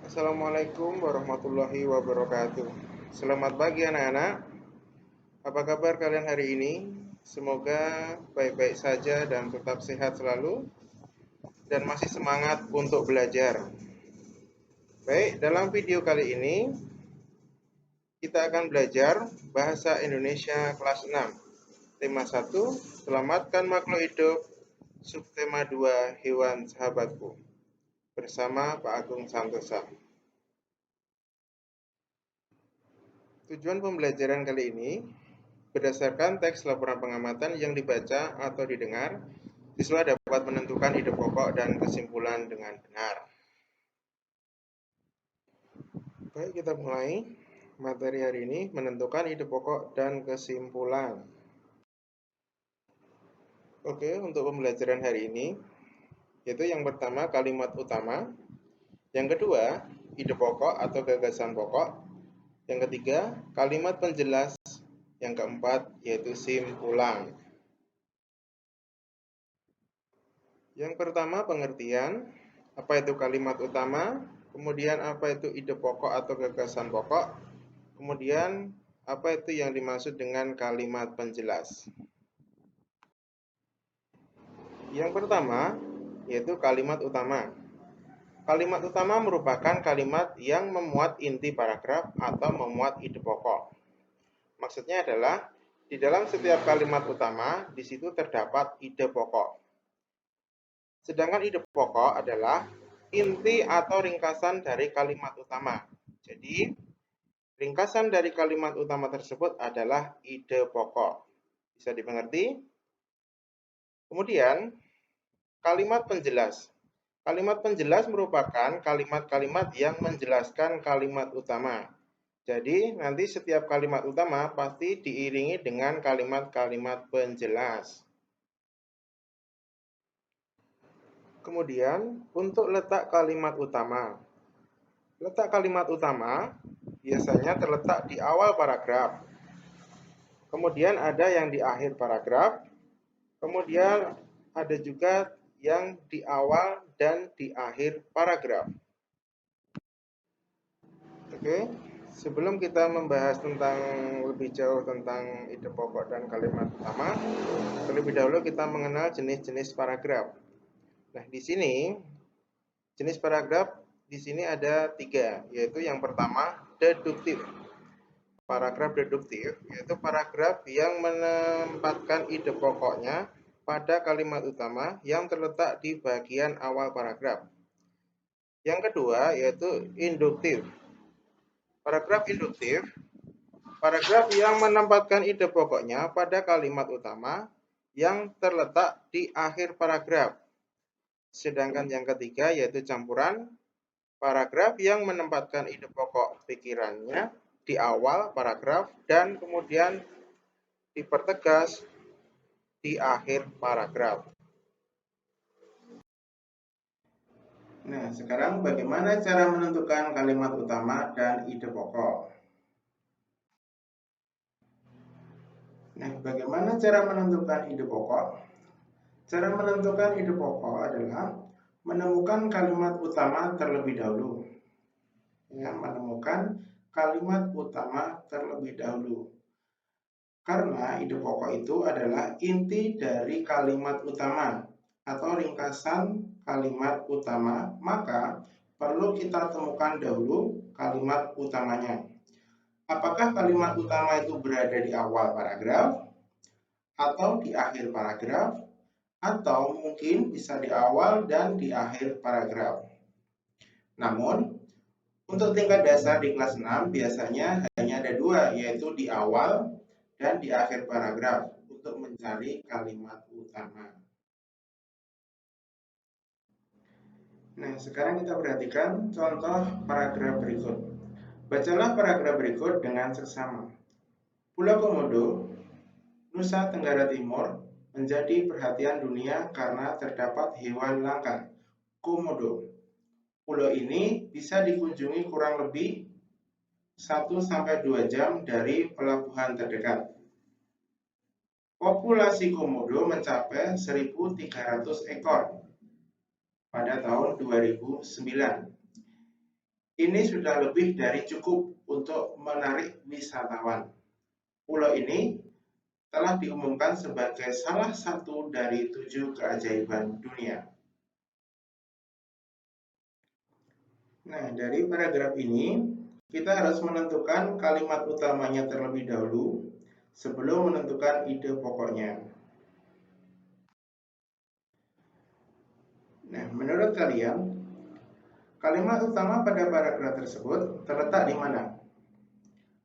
Assalamualaikum warahmatullahi wabarakatuh. Selamat pagi anak-anak. Apa kabar kalian hari ini? Semoga baik-baik saja dan tetap sehat selalu dan masih semangat untuk belajar. Baik, dalam video kali ini kita akan belajar Bahasa Indonesia kelas 6. Tema 1, Selamatkan makhluk hidup. Subtema 2, Hewan sahabatku. Bersama Pak Agung Santosa. Tujuan pembelajaran kali ini, berdasarkan teks laporan pengamatan yang dibaca atau didengar, siswa dapat menentukan ide pokok dan kesimpulan dengan benar. Baik, kita mulai materi hari ini, menentukan ide pokok dan kesimpulan. Oke, untuk pembelajaran hari ini, yaitu yang pertama kalimat utama, yang kedua ide pokok atau gagasan pokok, yang ketiga kalimat penjelas, yang keempat yaitu simpulan. Yang pertama pengertian, apa itu kalimat utama, kemudian apa itu ide pokok atau gagasan pokok, kemudian apa itu yang dimaksud dengan kalimat penjelas. Yang pertama yaitu kalimat utama. Kalimat utama merupakan kalimat yang memuat inti paragraf atau memuat ide pokok. Maksudnya adalah di dalam setiap kalimat utama di situ terdapat ide pokok. Sedangkan ide pokok adalah inti atau ringkasan dari kalimat utama. Jadi, ringkasan dari kalimat utama tersebut adalah ide pokok. Bisa dimengerti? Kemudian, kalimat penjelas. Kalimat penjelas merupakan kalimat-kalimat yang menjelaskan kalimat utama. Jadi, nanti setiap kalimat utama pasti diiringi dengan kalimat-kalimat penjelas. Kemudian, untuk letak kalimat utama. Letak kalimat utama biasanya terletak di awal paragraf. Kemudian ada yang di akhir paragraf. Kemudian ada juga yang di awal dan di akhir paragraf. Oke, sebelum kita membahas tentang lebih jauh tentang ide pokok dan kalimat utama, terlebih dahulu kita mengenal jenis-jenis paragraf. Nah, di sini jenis paragraf di sini ada 3, yaitu yang pertama deduktif. Paragraf deduktif yaitu paragraf yang menempatkan ide pokoknya pada kalimat utama yang terletak di bagian awal paragraf. Yang kedua yaitu induktif. Paragraf induktif, paragraf yang menempatkan ide pokoknya pada kalimat utama yang terletak di akhir paragraf. Sedangkan yang ketiga yaitu campuran, paragraf yang menempatkan ide pokok pikirannya di awal paragraf dan kemudian dipertegas di akhir paragraf. Nah, sekarang bagaimana cara menentukan kalimat utama dan ide pokok? Nah, bagaimana cara menentukan ide pokok? Cara menentukan ide pokok adalah menemukan kalimat utama terlebih dahulu. Ya, menemukan kalimat utama terlebih dahulu. Karena ide pokok itu adalah inti dari kalimat utama atau ringkasan kalimat utama, maka perlu kita temukan dahulu kalimat utamanya. Apakah kalimat utama itu berada di awal paragraf, atau di akhir paragraf, atau mungkin bisa di awal dan di akhir paragraf. Namun, untuk tingkat dasar di kelas 6 biasanya hanya ada 2, yaitu di awal dan di akhir paragraf untuk mencari kalimat utama. Nah, sekarang kita perhatikan contoh paragraf berikut. Bacalah paragraf berikut dengan seksama. Pulau Komodo, Nusa Tenggara Timur, menjadi perhatian dunia karena terdapat hewan langka, komodo. Pulau ini bisa dikunjungi kurang lebih 1-2 jam dari pelabuhan terdekat. Populasi komodo mencapai 1.300 ekor pada tahun 2009. Ini sudah lebih dari cukup untuk menarik wisatawan. Pulau ini telah diumumkan sebagai salah satu dari 7 keajaiban dunia. Nah, dari paragraf ini, kita harus menentukan kalimat utamanya terlebih dahulu sebelum menentukan ide pokoknya. Nah, menurut kalian, kalimat utama pada paragraf tersebut terletak di mana?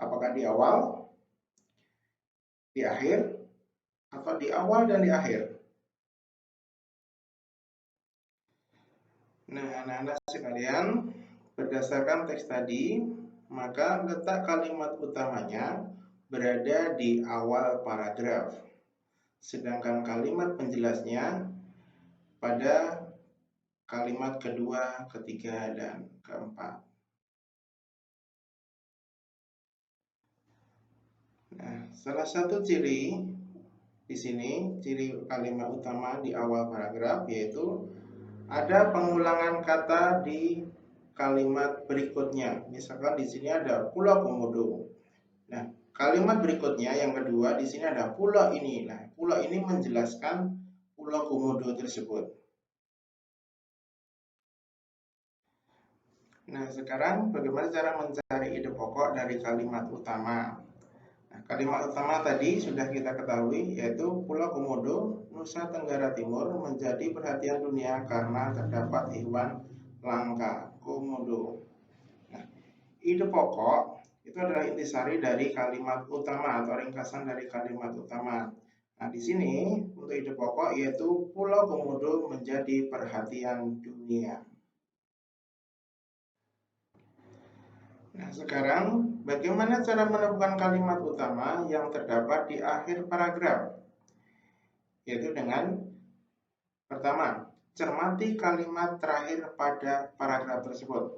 Apakah di awal, di akhir, atau di awal dan di akhir? Nah, anak-anak sekalian, berdasarkan teks tadi, maka letak kalimat utamanya berada di awal paragraf, sedangkan kalimat penjelasnya pada kalimat kedua, ketiga, dan keempat. Nah, salah satu ciri di sini, ciri kalimat utama di awal paragraf, yaitu ada pengulangan kata di kalimat berikutnya. Misalkan di sini ada Pulau Komodo. Nah, kalimat berikutnya yang kedua di sini ada pulau ini. Nah, pulau ini menjelaskan Pulau Komodo tersebut. Nah, sekarang bagaimana cara mencari ide pokok dari kalimat utama? Nah, kalimat utama tadi sudah kita ketahui, yaitu Pulau Komodo, Nusa Tenggara Timur menjadi perhatian dunia karena terdapat hewan langka, komodo. Nah, ide pokok itu adalah intisari dari kalimat utama atau ringkasan dari kalimat utama. Nah, di sini untuk ide pokok yaitu Pulau Komodo menjadi perhatian dunia. Nah, sekarang bagaimana cara menemukan kalimat utama yang terdapat di akhir paragraf? Yaitu dengan pertama, cermati kalimat terakhir pada paragraf tersebut.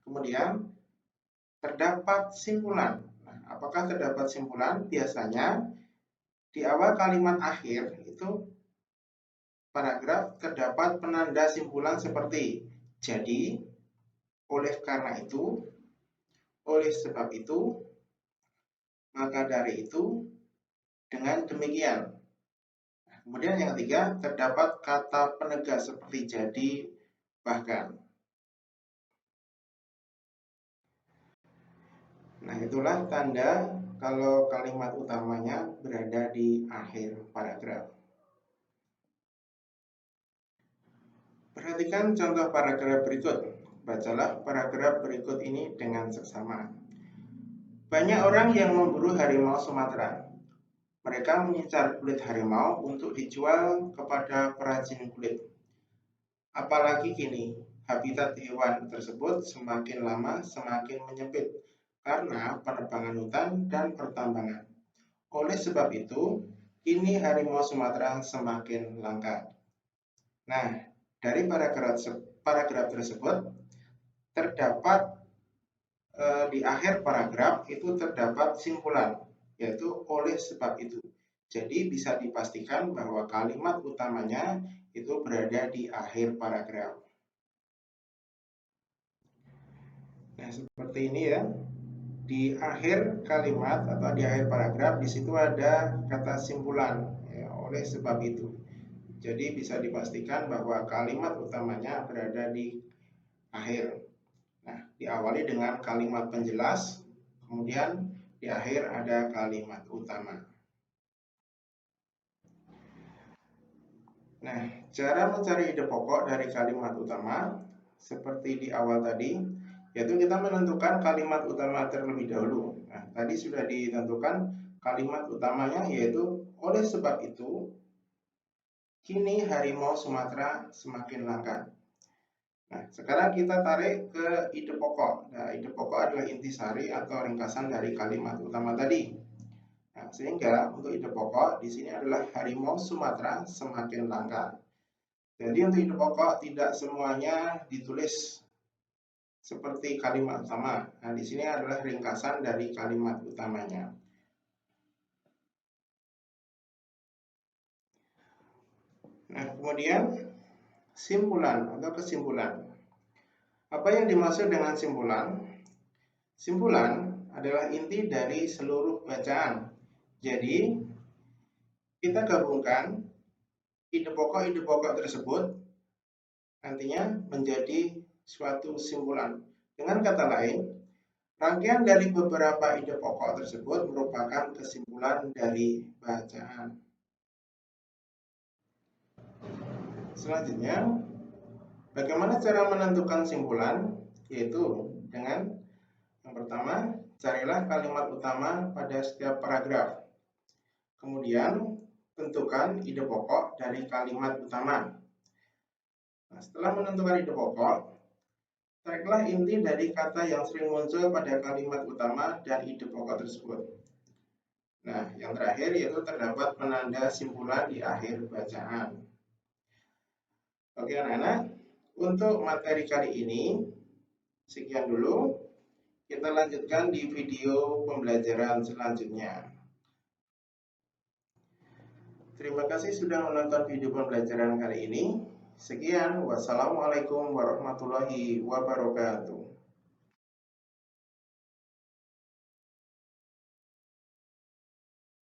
Kemudian, terdapat simpulan. Nah, apakah terdapat simpulan? Biasanya di awal kalimat akhir itu paragraf terdapat penanda simpulan seperti jadi, oleh karena itu, oleh sebab itu, maka dari itu, dengan demikian. Nah, kemudian yang ketiga, terdapat kata penegas seperti jadi, bahkan. Nah, itulah tanda kalau kalimat utamanya berada di akhir paragraf. Perhatikan contoh paragraf berikut. Bacalah paragraf berikut ini dengan seksama. Banyak orang yang memburu harimau Sumatera. Mereka mengincar kulit harimau untuk dijual kepada perajin kulit. Apalagi kini, habitat hewan tersebut semakin lama semakin menyempit karena penebangan hutan dan pertambangan. Oleh sebab itu, kini harimau Sumatera semakin langka. Nah, dari paragraf tersebut terdapat di akhir paragraf itu terdapat simpulan, yaitu oleh sebab itu. Jadi bisa dipastikan bahwa kalimat utamanya itu berada di akhir paragraf. Nah, seperti ini ya. Di akhir kalimat atau di akhir paragraf di situ ada kata simpulan ya, oleh sebab itu. Jadi bisa dipastikan bahwa kalimat utamanya berada di akhir. Nah, diawali dengan kalimat penjelas, kemudian di akhir ada kalimat utama. Nah, cara mencari ide pokok dari kalimat utama seperti di awal tadi, yaitu kita menentukan kalimat utama terlebih dahulu. Nah, tadi sudah ditentukan kalimat utamanya yaitu oleh sebab itu kini harimau Sumatera semakin langka. Nah, sekarang kita tarik ke ide pokok. Nah, ide pokok adalah intisari atau ringkasan dari kalimat utama tadi. Nah, sehingga untuk ide pokok di sini adalah harimau Sumatera semakin langka. Jadi untuk ide pokok tidak semuanya ditulis seperti kalimat utama. Nah, di sini adalah ringkasan dari kalimat utamanya. Nah, kemudian simpulan atau kesimpulan. Apa yang dimaksud dengan simpulan? Simpulan adalah inti dari seluruh bacaan. Jadi, kita gabungkan ide pokok tersebut nantinya menjadi suatu simpulan. Dengan kata lain, rangkaian dari beberapa ide pokok tersebut merupakan kesimpulan dari bacaan. Selanjutnya, bagaimana cara menentukan simpulan? Yaitu dengan yang pertama, carilah kalimat utama pada setiap paragraf. Kemudian, tentukan ide pokok dari kalimat utama. Nah, setelah menentukan ide pokok, tariklah inti dari kata yang sering muncul pada kalimat utama dan ide pokok tersebut. Nah, yang terakhir yaitu terdapat penanda simpulan di akhir bacaan. Oke anak-anak, untuk materi kali ini sekian dulu. Kita lanjutkan di video pembelajaran selanjutnya. Terima kasih sudah menonton video pembelajaran kali ini. Sekian, wassalamualaikum warahmatullahi wabarakatuh.